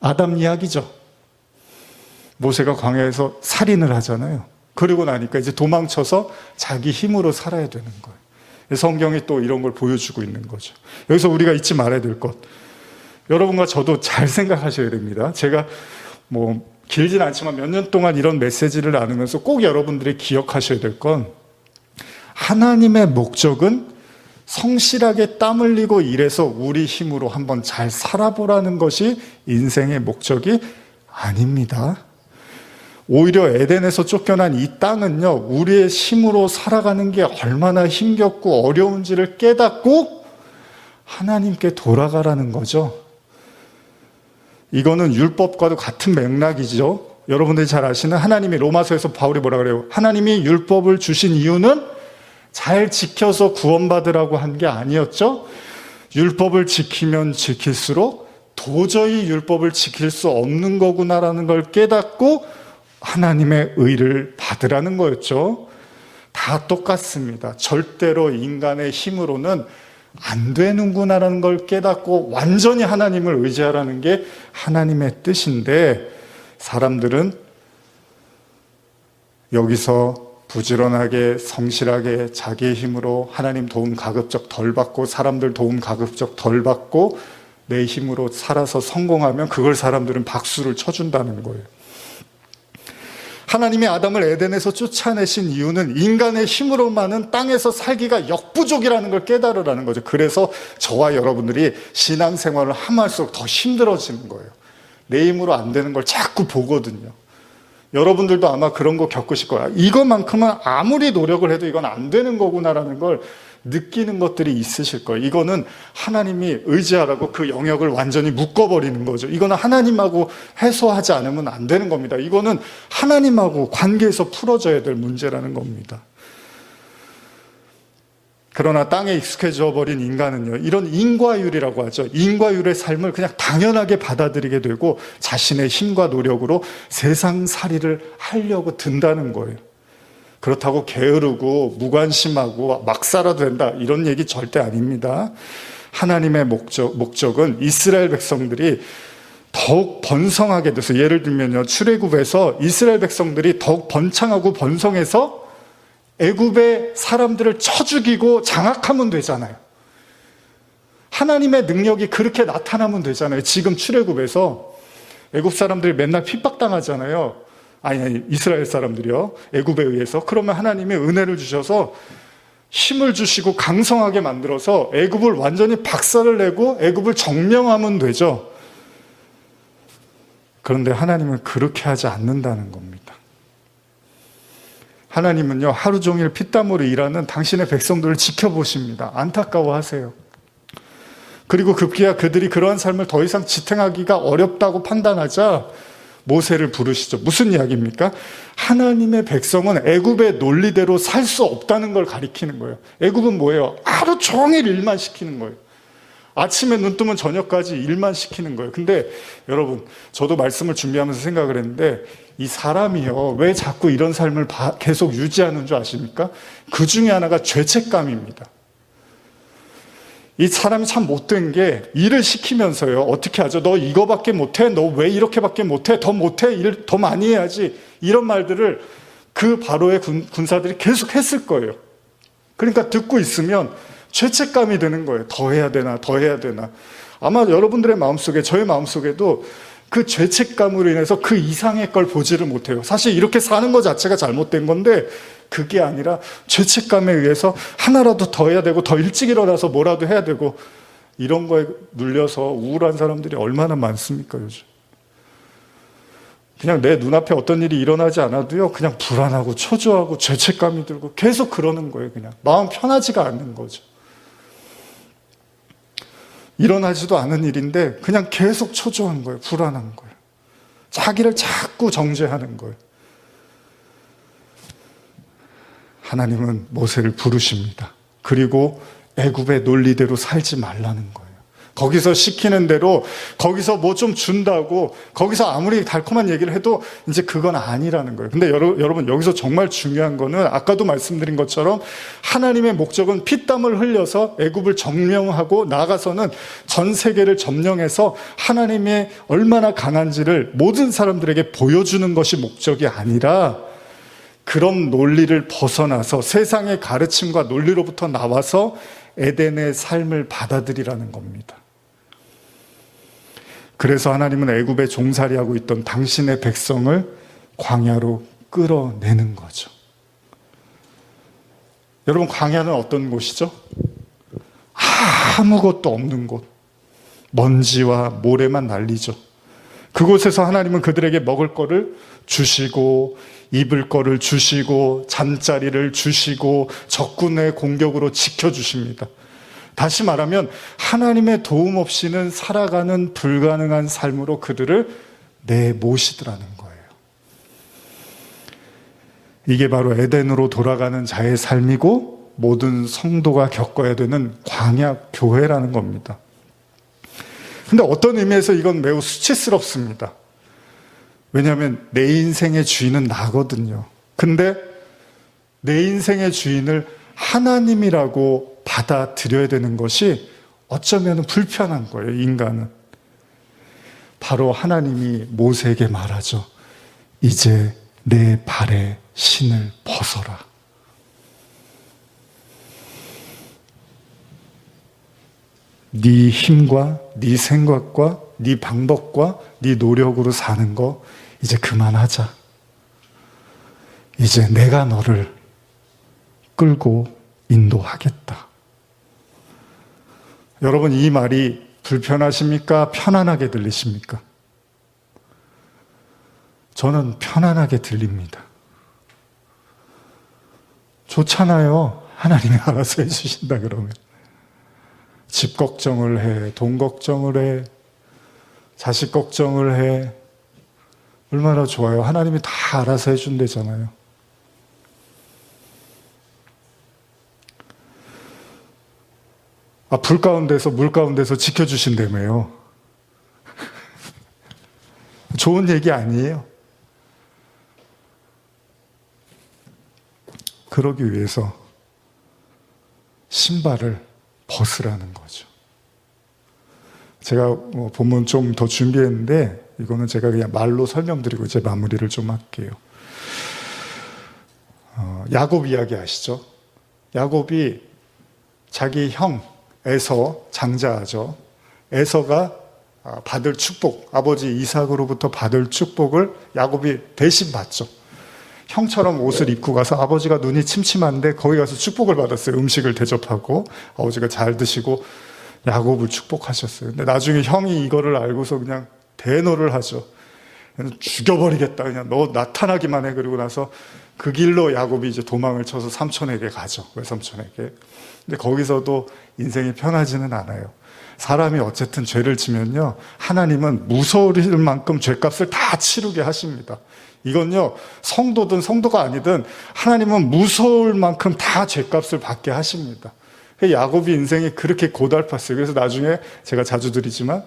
아담 이야기죠. 모세가 광야에서 살인을 하잖아요. 그러고 나니까 이제 도망쳐서 자기 힘으로 살아야 되는 거예요. 성경이 또 이런 걸 보여주고 있는 거죠. 여기서 우리가 잊지 말아야 될 것, 여러분과 저도 잘 생각하셔야 됩니다. 제가 길진 않지만 몇 년 동안 이런 메시지를 나누면서 꼭 여러분들이 기억하셔야 될 건, 하나님의 목적은 성실하게 땀 흘리고 일해서 우리 힘으로 한번 잘 살아보라는 것이 인생의 목적이 아닙니다. 오히려 에덴에서 쫓겨난 이 땅은요, 우리의 힘으로 살아가는 게 얼마나 힘겹고 어려운지를 깨닫고 하나님께 돌아가라는 거죠. 이거는 율법과도 같은 맥락이죠. 여러분들이 잘 아시는 하나님이 로마서에서 바울이 뭐라 그래요? 하나님이 율법을 주신 이유는 잘 지켜서 구원받으라고 한 게 아니었죠. 율법을 지키면 지킬수록 도저히 율법을 지킬 수 없는 거구나라는 걸 깨닫고 하나님의 의를 받으라는 거였죠. 다 똑같습니다. 절대로 인간의 힘으로는 안 되는구나라는 걸 깨닫고 완전히 하나님을 의지하라는 게 하나님의 뜻인데, 사람들은 여기서 부지런하게 성실하게 자기의 힘으로 하나님 도움 가급적 덜 받고 사람들 도움 가급적 덜 받고 내 힘으로 살아서 성공하면 그걸 사람들은 박수를 쳐준다는 거예요. 하나님이 아담을 에덴에서 쫓아내신 이유는 인간의 힘으로만은 땅에서 살기가 역부족이라는 걸 깨달으라는 거죠. 그래서 저와 여러분들이 신앙생활을 함할수록 더 힘들어지는 거예요. 내 힘으로 안 되는 걸 자꾸 보거든요. 여러분들도 아마 그런 거 겪으실 거야. 이것만큼은 아무리 노력을 해도 이건 안 되는 거구나라는 걸 느끼는 것들이 있으실 거예요. 이거는 하나님이 의지하라고 그 영역을 완전히 묶어버리는 거죠. 이거는 하나님하고 해소하지 않으면 안 되는 겁니다. 이거는 하나님하고 관계에서 풀어져야 될 문제라는 겁니다. 그러나 땅에 익숙해져 버린 인간은요, 이런 인과율이라고 하죠. 인과율의 삶을 그냥 당연하게 받아들이게 되고 자신의 힘과 노력으로 세상살이를 하려고 든다는 거예요. 그렇다고 게으르고 무관심하고 막 살아도 된다, 이런 얘기 절대 아닙니다. 하나님의 목적은 이스라엘 백성들이 더욱 번성하게 돼서, 예를 들면요, 출애굽에서 이스라엘 백성들이 더욱 번창하고 번성해서 애굽의 사람들을 쳐 죽이고 장악하면 되잖아요. 하나님의 능력이 그렇게 나타나면 되잖아요. 지금 출애굽에서 애굽 사람들이 맨날 핍박당하잖아요. 아니, 이스라엘 사람들이요, 애굽에 의해서. 그러면 하나님이 은혜를 주셔서 힘을 주시고 강성하게 만들어서 애굽을 완전히 박살을 내고 애굽을 정명하면 되죠. 그런데 하나님은 그렇게 하지 않는다는 겁니다. 하나님은요, 하루 종일 피땀으로 일하는 당신의 백성들을 지켜보십니다. 안타까워하세요. 그리고 급기야 그들이 그러한 삶을 더 이상 지탱하기가 어렵다고 판단하자 모세를 부르시죠. 무슨 이야기입니까? 하나님의 백성은 애굽의 논리대로 살 수 없다는 걸 가리키는 거예요. 애굽은 뭐예요? 하루 종일 일만 시키는 거예요. 아침에 눈 뜨면 저녁까지 일만 시키는 거예요. 근데 여러분, 저도 말씀을 준비하면서 생각을 했는데, 이 사람이요, 왜 자꾸 이런 삶을 계속 유지하는 줄 아십니까? 그 중에 하나가 죄책감입니다. 이 사람이 참 못된 게, 일을 시키면서요, 어떻게 하죠? 너 이거밖에 못해? 너 왜 이렇게밖에 못해? 더 못해? 일 더 많이 해야지. 이런 말들을 그 바로의 군사들이 계속 했을 거예요. 그러니까 듣고 있으면 죄책감이 드는 거예요. 더 해야 되나, 더 해야 되나. 아마 여러분들의 마음속에, 저의 마음속에도 그 죄책감으로 인해서 그 이상의 걸 보지를 못해요. 사실 이렇게 사는 것 자체가 잘못된 건데, 그게 아니라 죄책감에 의해서 하나라도 더 해야 되고, 더 일찍 일어나서 뭐라도 해야 되고, 이런 거에 눌려서 우울한 사람들이 얼마나 많습니까, 요즘. 그냥 내 눈앞에 어떤 일이 일어나지 않아도요, 그냥 불안하고 초조하고 죄책감이 들고 계속 그러는 거예요. 그냥 마음 편하지가 않는 거죠. 일어나지도 않은 일인데 그냥 계속 초조한 거예요. 불안한 거예요. 자기를 자꾸 정죄하는 거예요. 하나님은 모세를 부르십니다. 그리고 애굽의 논리대로 살지 말라는 거예요. 거기서 시키는 대로, 거기서 뭐 좀 준다고, 거기서 아무리 달콤한 얘기를 해도 이제 그건 아니라는 거예요. 근데 여러분, 여기서 정말 중요한 거는 아까도 말씀드린 것처럼 하나님의 목적은 피땀을 흘려서 애굽을 점령하고 나아가서는 전 세계를 점령해서 하나님의 얼마나 강한지를 모든 사람들에게 보여주는 것이 목적이 아니라, 그런 논리를 벗어나서 세상의 가르침과 논리로부터 나와서 에덴의 삶을 받아들이라는 겁니다. 그래서 하나님은 애굽에 종살이하고 있던 당신의 백성을 광야로 끌어내는 거죠. 여러분, 광야는 어떤 곳이죠? 아무것도 없는 곳, 먼지와 모래만 날리죠. 그곳에서 하나님은 그들에게 먹을 거를 주시고 입을 거를 주시고 잠자리를 주시고 적군의 공격으로 지켜주십니다. 다시 말하면 하나님의 도움 없이는 살아가는 불가능한 삶으로 그들을 내모시더라는 거예요. 이게 바로 에덴으로 돌아가는 자의 삶이고 모든 성도가 겪어야 되는 광야 교회라는 겁니다. 근데 어떤 의미에서 이건 매우 수치스럽습니다. 왜냐하면 내 인생의 주인은 나거든요. 근데 내 인생의 주인을 하나님이라고 받아들여야 되는 것이 어쩌면 불편한 거예요, 인간은. 바로 하나님이 모세에게 말하죠. 이제 내 발에 신을 벗어라. 네 힘과 네 생각과 네 방법과 네 노력으로 사는 거 이제 그만하자. 이제 내가 너를 끌고 인도하겠다. 여러분, 이 말이 불편하십니까? 편안하게 들리십니까? 저는 편안하게 들립니다. 좋잖아요. 하나님이 알아서 해주신다 그러면. 집 걱정을 해, 돈 걱정을 해, 자식 걱정을 해. 얼마나 좋아요. 하나님이 다 알아서 해준대잖아요. 불 가운데서 물 가운데서 지켜주신다며요. 좋은 얘기 아니에요. 그러기 위해서 신발을 벗으라는 거죠. 제가 본문 좀 더 준비했는데 이거는 제가 그냥 말로 설명드리고 이제 마무리를 좀 할게요. 야곱 이야기 아시죠? 야곱이 자기 형 에서 장자죠. 에서가 받을 축복, 아버지 이삭으로부터 받을 축복을 야곱이 대신 받죠. 형처럼 옷을 입고 가서 아버지가 눈이 침침한데 거기 가서 축복을 받았어요. 음식을 대접하고 아버지가 잘 드시고 야곱을 축복하셨어요. 근데 나중에 형이 이거를 알고서 그냥 대노를 하죠. 죽여버리겠다. 그냥 너 나타나기만 해. 그리고 나서 그 길로 야곱이 이제 도망을 쳐서 삼촌에게 가죠. 외삼촌에게. 근데 거기서도 인생이 편하지는 않아요. 사람이 어쨌든 죄를 지면요, 하나님은 무서울 만큼 죄값을 다 치르게 하십니다. 이건요, 성도든 성도가 아니든 하나님은 무서울 만큼 다 죄값을 받게 하십니다. 야곱이 인생이 그렇게 고달팠어요. 그래서 나중에 제가 자주 드리지만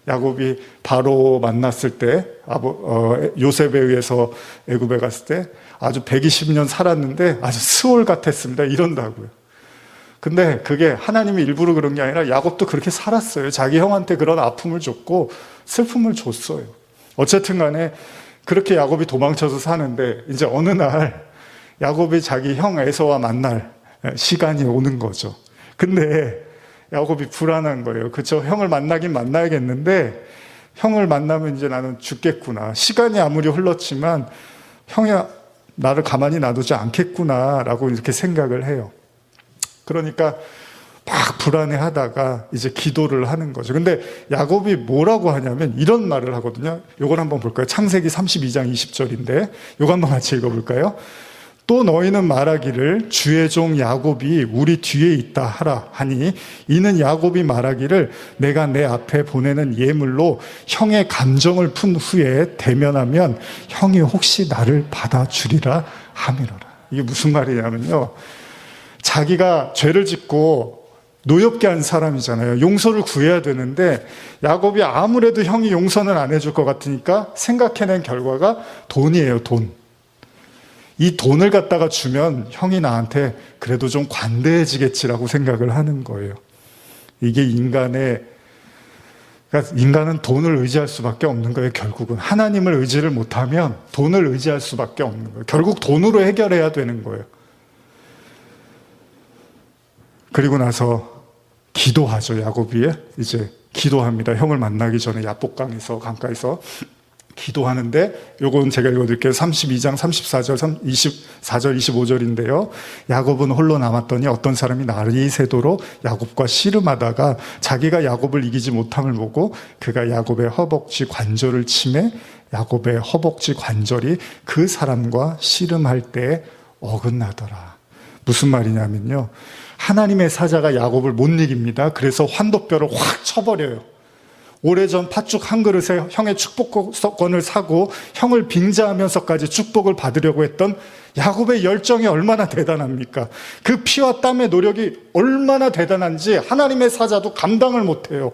야곱이 바로 만났을 때 요셉에 의해서 애굽에 갔을 때 아주 120년 살았는데 아주 스올 같았습니다. 이런다고요. 근데 그게 하나님이 일부러 그런 게 아니라 야곱도 그렇게 살았어요. 자기 형한테 그런 아픔을 줬고 슬픔을 줬어요. 어쨌든 간에 그렇게 야곱이 도망쳐서 사는데 이제 어느 날 야곱이 자기 형 에서와 만날 시간이 오는 거죠. 근데 야곱이 불안한 거예요. 그쵸? 형을 만나긴 만나야겠는데 형을 만나면 이제 나는 죽겠구나. 시간이 아무리 흘렀지만 형이 나를 가만히 놔두지 않겠구나 라고 이렇게 생각을 해요. 그러니까 막 불안해하다가 이제 기도를 하는 거죠. 근데 야곱이 뭐라고 하냐면 이런 말을 하거든요. 요걸 한번 볼까요? 창세기 32장 20절인데 요거 한번 같이 읽어볼까요? 또 너희는 말하기를 주의 종 야곱이 우리 뒤에 있다 하라 하니 이는 야곱이 말하기를 내가 내 앞에 보내는 예물로 형의 감정을 푼 후에 대면하면 형이 혹시 나를 받아주리라 함이로라. 이게 무슨 말이냐면요, 자기가 죄를 짓고 노엽게 한 사람이잖아요. 용서를 구해야 되는데 야곱이 아무래도 형이 용서는 안 해줄 것 같으니까 생각해낸 결과가 돈이에요. 돈. 이 돈을 갖다가 주면 형이 나한테 그래도 좀 관대해지겠지라고 생각을 하는 거예요. 이게 그러니까 인간은 돈을 의지할 수밖에 없는 거예요. 결국은 하나님을 의지를 못하면 돈을 의지할 수밖에 없는 거예요. 결국 돈으로 해결해야 되는 거예요. 그리고 나서 기도하죠. 야곱이 이제 기도합니다. 형을 만나기 전에 야복강에서 강가에서 기도하는데, 요건 제가 읽어드릴게요. 32장 34절, 24절, 25절인데요. 야곱은 홀로 남았더니 어떤 사람이 날이 새도록 야곱과 씨름하다가 자기가 야곱을 이기지 못함을 보고 그가 야곱의 허벅지 관절을 치매 야곱의 허벅지 관절이 그 사람과 씨름할 때 어긋나더라. 무슨 말이냐면요, 하나님의 사자가 야곱을 못 이깁니다. 그래서 환도뼈를 확 쳐버려요. 오래전 팥죽 한 그릇에 형의 축복권을 사고 형을 빙자하면서까지 축복을 받으려고 했던 야곱의 열정이 얼마나 대단합니까? 그 피와 땀의 노력이 얼마나 대단한지 하나님의 사자도 감당을 못해요.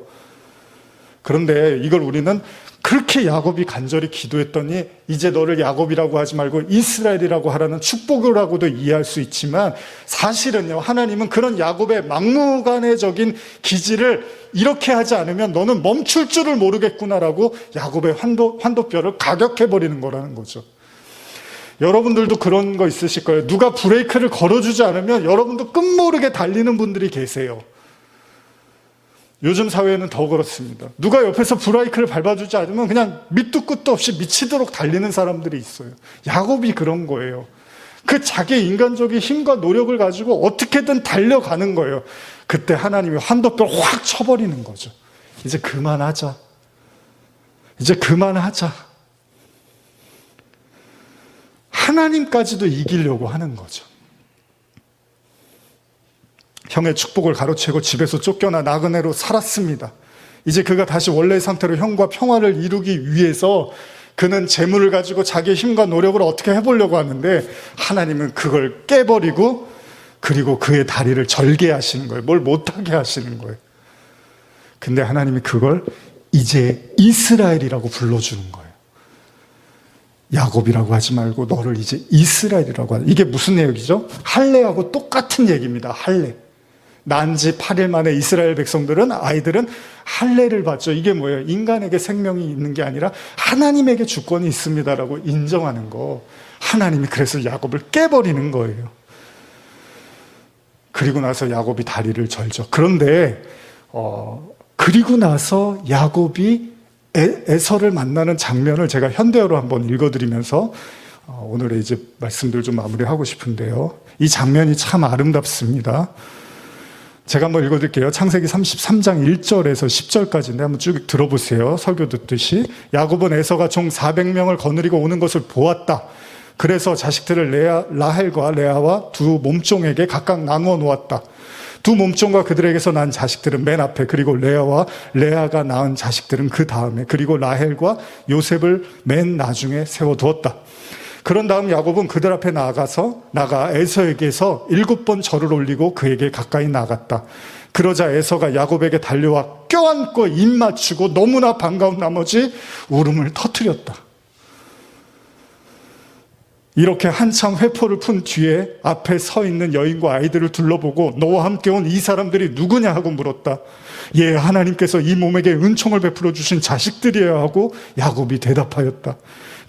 그런데 이걸 우리는 그렇게 야곱이 간절히 기도했더니 이제 너를 야곱이라고 하지 말고 이스라엘이라고 하라는 축복이라고도 이해할 수 있지만, 사실은요, 하나님은 그런 야곱의 막무가내적인 기지를 이렇게 하지 않으면 너는 멈출 줄을 모르겠구나라고 야곱의 환도뼈를 가격해버리는 거라는 거죠. 여러분들도 그런 거 있으실 거예요. 누가 브레이크를 걸어주지 않으면 여러분도 끝모르게 달리는 분들이 계세요. 요즘 사회는 더 그렇습니다. 누가 옆에서 브레이크를 밟아주지 않으면 그냥 밑도 끝도 없이 미치도록 달리는 사람들이 있어요. 야곱이 그런 거예요. 그 자기 인간적인 힘과 노력을 가지고 어떻게든 달려가는 거예요. 그때 하나님이 환도뼈를 확 쳐버리는 거죠. 이제 그만하자. 이제 그만하자. 하나님까지도 이기려고 하는 거죠. 형의 축복을 가로채고 집에서 쫓겨나 나그네로 살았습니다. 이제 그가 다시 원래의 상태로 형과 평화를 이루기 위해서 그는 재물을 가지고 자기의 힘과 노력을 어떻게 해보려고 하는데, 하나님은 그걸 깨버리고 그리고 그의 다리를 절개하시는 거예요. 뭘 못하게 하시는 거예요. 근데 하나님이 그걸 이제 이스라엘이라고 불러주는 거예요. 야곱이라고 하지 말고 너를 이제 이스라엘이라고 하는, 이게 무슨 내용이죠? 할례하고 똑같은 얘기입니다. 할례. 난 지 8일 만에 이스라엘 백성들은, 아이들은 할례를 받죠. 이게 뭐예요? 인간에게 생명이 있는 게 아니라 하나님에게 주권이 있습니다라고 인정하는 거. 하나님이 그래서 야곱을 깨버리는 거예요. 그리고 나서 야곱이 다리를 절죠. 그런데 그리고 나서 야곱이 에서를 만나는 장면을 제가 현대어로 한번 읽어드리면서 오늘의 이제 말씀들 좀 마무리하고 싶은데요. 이 장면이 참 아름답습니다. 제가 한번 읽어드릴게요. 창세기 33장 1절에서 10절까지인데 한번 쭉 들어보세요. 설교 듣듯이. 야곱은 에서가 종 400명을 거느리고 오는 것을 보았다. 그래서 자식들을 라헬과 레아와 두 몸종에게 각각 나누어 놓았다. 두 몸종과 그들에게서 난 자식들은 맨 앞에, 그리고 레아와 레아가 낳은 자식들은 그 다음에, 그리고 라헬과 요셉을 맨 나중에 세워두었다. 그런 다음 야곱은 그들 앞에 나가 에서에게서 7번 절을 올리고 그에게 가까이 나갔다. 그러자 에서가 야곱에게 달려와 껴안고 입 맞추고 너무나 반가운 나머지 울음을 터뜨렸다. 이렇게 한참 회포를 푼 뒤에 앞에 서 있는 여인과 아이들을 둘러보고 너와 함께 온 이 사람들이 누구냐 하고 물었다. 예, 하나님께서 이 몸에게 은총을 베풀어 주신 자식들이야 하고 야곱이 대답하였다.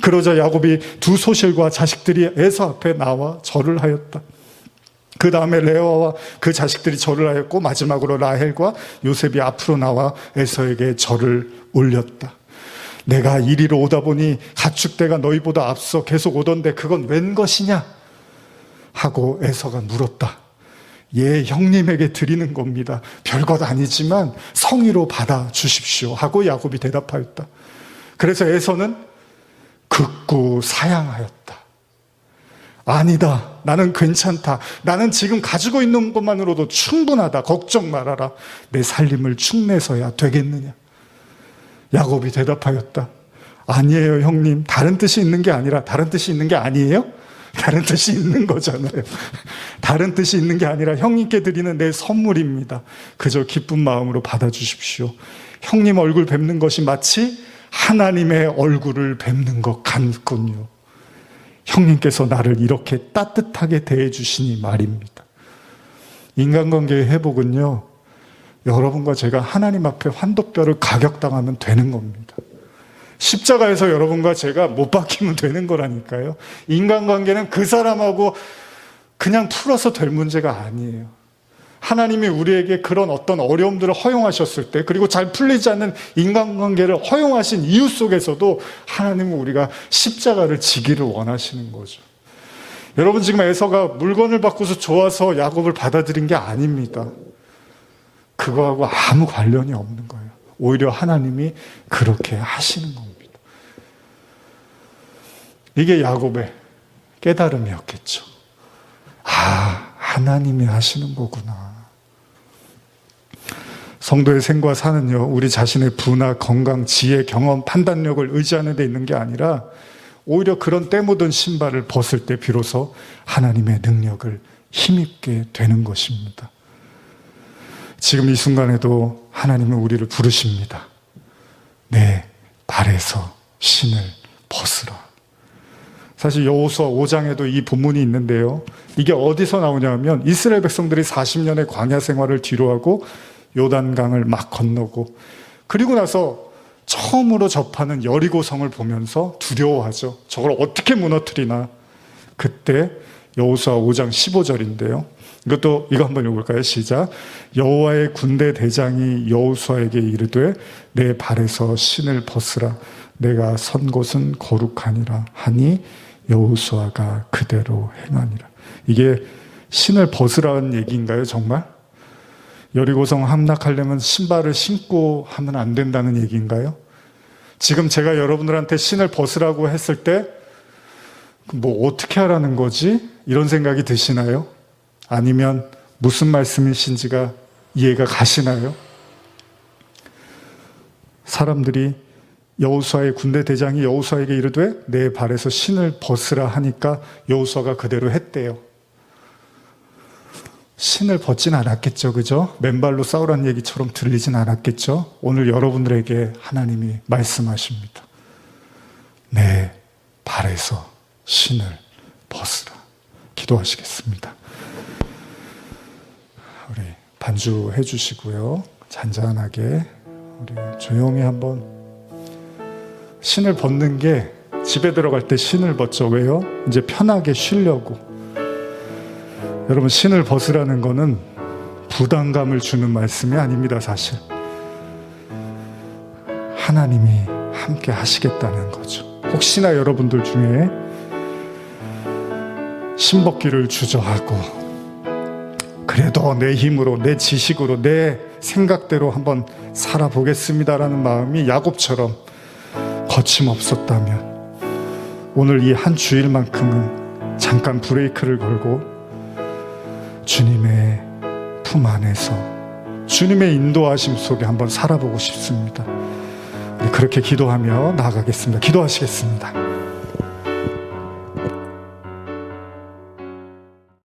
그러자 야곱이 두 소실과 자식들이 에서 앞에 나와 절을 하였다. 그 다음에 레아와 그 자식들이 절을 하였고 마지막으로 라헬과 요셉이 앞으로 나와 에서에게 절을 올렸다. 내가 이리로 오다 보니 가축대가 너희보다 앞서 계속 오던데 그건 웬 것이냐? 하고 에서가 물었다. 예, 형님에게 드리는 겁니다. 별것 아니지만 성의로 받아 주십시오. 하고 야곱이 대답하였다. 그래서 에서는 극구 사양하였다. 아니다. 나는 괜찮다. 나는 지금 가지고 있는 것만으로도 충분하다. 걱정 말아라. 내 살림을 축내서야 되겠느냐? 야곱이 대답하였다. 아니에요, 형님. 다른 뜻이 있는 게 아니라, 다른 뜻이 있는 게 아니에요? 다른 뜻이 있는 거잖아요. 다른 뜻이 있는 게 아니라 형님께 드리는 내 선물입니다. 그저 기쁜 마음으로 받아주십시오. 형님 얼굴 뵙는 것이 마치 하나님의 얼굴을 뵙는 것 같군요. 형님께서 나를 이렇게 따뜻하게 대해주시니 말입니다. 인간관계의 회복은요, 여러분과 제가 하나님 앞에 환도뼈를 가격당하면 되는 겁니다. 십자가에서 여러분과 제가 못 박히면 되는 거라니까요. 인간관계는 그 사람하고 그냥 풀어서 될 문제가 아니에요. 하나님이 우리에게 그런 어떤 어려움들을 허용하셨을 때, 그리고 잘 풀리지 않는 인간관계를 허용하신 이유 속에서도 하나님은 우리가 십자가를 지기를 원하시는 거죠. 여러분, 지금 에서가 물건을 받고서 좋아서 야곱을 받아들인 게 아닙니다. 그거하고 아무 관련이 없는 거예요. 오히려 하나님이 그렇게 하시는 겁니다. 이게 야곱의 깨달음이었겠죠. 아, 하나님이 하시는 거구나. 성도의 생과 사는요, 우리 자신의 부나 건강, 지혜, 경험, 판단력을 의지하는 데 있는 게 아니라 오히려 그런 때 묻은 신발을 벗을 때 비로소 하나님의 능력을 힘입게 되는 것입니다. 지금 이 순간에도 하나님은 우리를 부르십니다. 내 발에서 신을 벗으라. 사실 여호수아 5장에도 이 본문이 있는데요. 이게 어디서 나오냐면 이스라엘 백성들이 40년의 광야 생활을 뒤로하고 요단강을 막 건너고, 그리고 나서 처음으로 접하는 여리고성을 보면서 두려워하죠. 저걸 어떻게 무너뜨리나. 그때 여호수아 5장 15절인데요. 이거 한번 읽어볼까요? 시작. 여호와의 군대 대장이 여호수아에게 이르되 내 발에서 신을 벗으라. 내가 선 곳은 거룩하니라 하니 여호수아가 그대로 행하니라. 이게 신을 벗으라는 얘기인가요, 정말? 여리고성 함락하려면 신발을 신고 하면 안 된다는 얘기인가요? 지금 제가 여러분들한테 신을 벗으라고 했을 때 뭐 어떻게 하라는 거지? 이런 생각이 드시나요? 아니면 무슨 말씀이신지가 이해가 가시나요? 사람들이 여호수아의 군대 대장이 여호수아에게 이르되 내 발에서 신을 벗으라 하니까 여호수아가 그대로 했대요. 신을 벗진 않았겠죠, 그죠? 맨발로 싸우라는 얘기처럼 들리진 않았겠죠? 오늘 여러분들에게 하나님이 말씀하십니다. 내 발에서 신을 벗으라. 기도하시겠습니다. 우리 반주해 주시고요. 잔잔하게 우리 조용히 한번 신을 벗는 게, 집에 들어갈 때 신을 벗죠. 왜요? 이제 편하게 쉬려고. 여러분, 신을 벗으라는 거는 부담감을 주는 말씀이 아닙니다, 사실. 하나님이 함께 하시겠다는 거죠. 혹시나 여러분들 중에 신벗기를 주저하고 그래도 내 힘으로, 내 지식으로, 내 생각대로 한번 살아보겠습니다라는 마음이 야곱처럼 거침없었다면 오늘 이 한 주일만큼은 잠깐 브레이크를 걸고 주님의 품 안에서 주님의 인도하심 속에 한번 살아보고 싶습니다. 그렇게 기도하며 나아가겠습니다. 기도하시겠습니다.